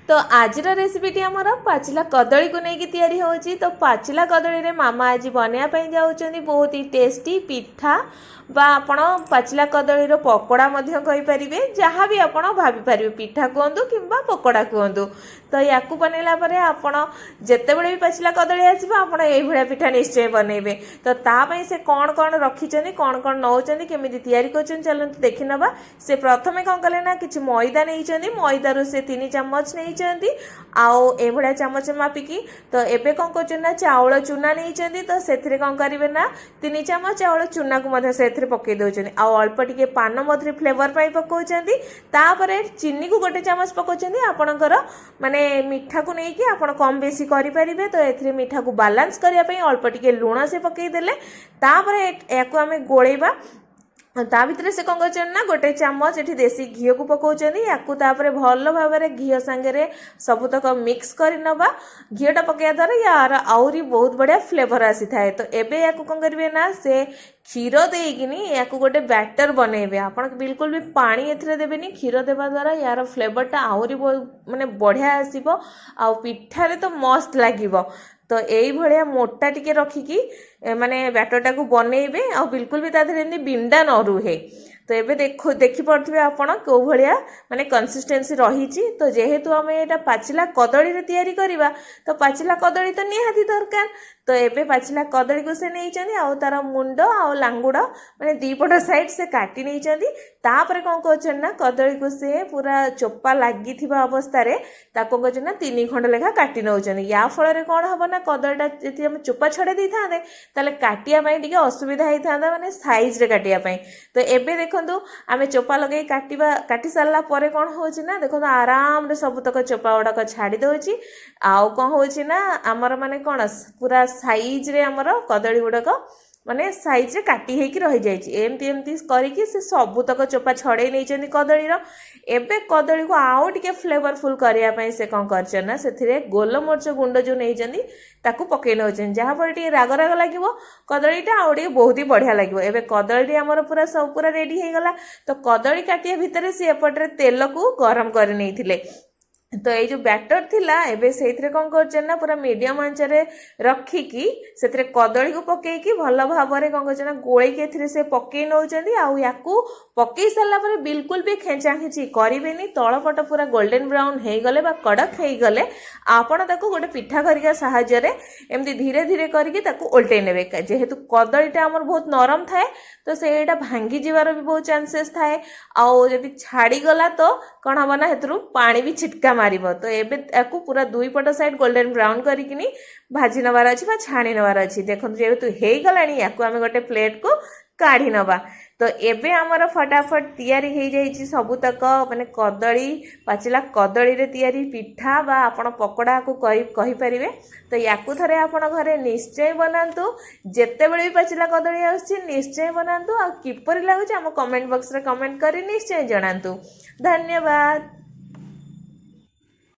तो आज रेसिपीटी आमर पाचिला कदली को लेकिन तैयारी होची। तो पाचिला कदली रे मामा आज बनवाई जाऊँच बहुत ही टेस्टी पिठा बा आपण पाचिला कदली रो पकोड़ा मध्य कहि परिबे, जहाँ भी आपण भाभी परिबे पिठा कहतु किंबा पकोड़ा कहतु। तो या बनैला परे आपण जेतेबेले भी पाचिला कदली आसीबा आपण एई भଳିया पिठा निश्चय बनैबे। तो तापई से कौन कौन रखिछनी कौन कौन नौचंदी केमिति तैयारी करछन चलंतु देखि नबा। से प्रथमे कौन कले ना किछि मैदा नैचंदी, मैदारु से 3 चम्मच नैचंदी आउ ए भଳିया चम्मच मापिकी। तो एबे कौन करछन ना चाउल चूना नैचंदी, तो सेथिरे कौन करिवे ना 3 चम्मच चाउल चूना को मधे सेथिरे पकै दउछन आ अल्प टिके पान मधुरी फ्लेवर पाई पकौछंदी। तापरे चीनी को 1 चम्मच पकौछंदी। आपणकर माने मिठा को नहीं कि आपण कम बेसी करि परिबे। तो एथिरे मिठा को बैलेंस करिया पई अल्प टिके लूण से पकै देले। तापरे याको आमे गोळेबा। ता भितर से कौन कर ना 1 चम्मच एठी देसी घी को पकाउछंदी। याकू तापरे भल भाबरे घी संगे सबुतक मिक्स कर नबा। घीटा पकया द्वारा यार आउरी बहुत बढ़िया फ्लेवर आसी थाए। तो एबे याकू कौन करिवे ना से क्षीर देकिनी याकू गोटे बैटर बनैबे। आपण बिल्कुल भी पानी एथिरे देबेनी, क्षीर देबा द्वारा यार फ्लेवरटा आउरी माने बढ़िया आसीबो आ पिठा रे तो मस्त लागिबो। तो यही भाया मोटा टिके रखिकी माने बैटरटा को बनैबे आ बिल्कुल भी ताधरे बिंडा न रुहे। तो एबे देखि पड़थिबे आपण को भलिया माने कंसिस्टेंसी रहिची। तो जेहेतु आम एटा पाचिला कदली रे तैयारी करिबा, तो पाचिला कदली तो निहाती दरकार। तो एबे पाचिला कदली को से नैचंदी आ तार मुंड आ लांगुड़ माने दीपट साइड से काटी नैचंदी। तापरे कोन करछन ना कदली को से पूरा चोपा लागि थिबा अवस्था रे ताको करछन ना 3 खंड लेखा काटी नउचंदी। या फल रे कोन हबो ना कदलीटा जति हम चोपा छडे दै थांदे ताले काटिया पई टिके असुविधा हेइ थांदा, माने साइज रे काटिया पई। तो एबे देखंतु आमे चोपा लगे काटी सारला परे कोन होची ना देखंतु आराम रे सब तक चोपा गुड़ाक छाड़ी दउची। आउ कोन होची ना हमर माने कोन पूरा साइज रे हमर कदली गुड़ाक माने साइज रे काटी हेकी रहि जाइची। एमती एमती करिकी से सब तक चोपा छड़े नैचंदी कदली रो। एबे कदली को आउ टिके फ्लेवरफुल करिया पई से कोन करछन ना सेथिरे गोलमरिच गुंड जो नैचंदी ताकू पकै नउछन, जहाँ पर टिके राग राग लागिवो कदलीटा आउ टिके बहुत ही बढ़िया लागिवो। एबे कदलीटी हमर पूरा सब पूरा रेडी हे गला। तो कदली काटिया भितरे से एपटरे तेल को गरम कर नैथिले। तो ये जो बैटर थिला एबे सेथिरे कोन करछन ना पूरा मीडियम आंच रे रखिकी सेथिरे कदली को पकेकी भल भाबरे कोन करछन ना गोळै के एथिरे से पकै नउचंदी। आ याकू पकै सारला परे बिल्कुल भी खेंचा खेंची करिवेनी। तळपट पूरा गोल्डन ब्राउन हे गले बा कड़क हे गले आपण ताको गोटे पिठा करिका सहाय्य रे एमती धीरे धीरे करके ताको उल्टे नेबे। जेहेतु कदलीटा हमर बहुत नरम थाए तो सेटा भांगी जीवार भी बहुत चांसेस थाए। आ जदि छाड़ी गला तो कोन हबो ना हेतरु पानी भी छिटका मारिबो। तो एबे ताको पूरा दुई पट साइड गोल्डन ब्राउन करिकिनी भाजी नवार अछि बा छाणी नवार अछि। देखंतु जेहेतु हे गलानी याकू आमे गोटे प्लेट को काढ़ी नवा। तो एबे हमर फटाफट तैयारी हे जाइछि सबुतक माने कदली पाचिला कदली रे तैयारी पिठा बा आपण पकोड़ा को कहि परिबे। तो याकू थरे आपण घरे निश्चय बनांतु, जेते बेले भी पाचिला कदली आछि निश्चय बनांतु। आ किपरि लागुछि हम कमेंट बॉक्स रे कमेंट करी निश्चय जणांतु। धन्यवाद।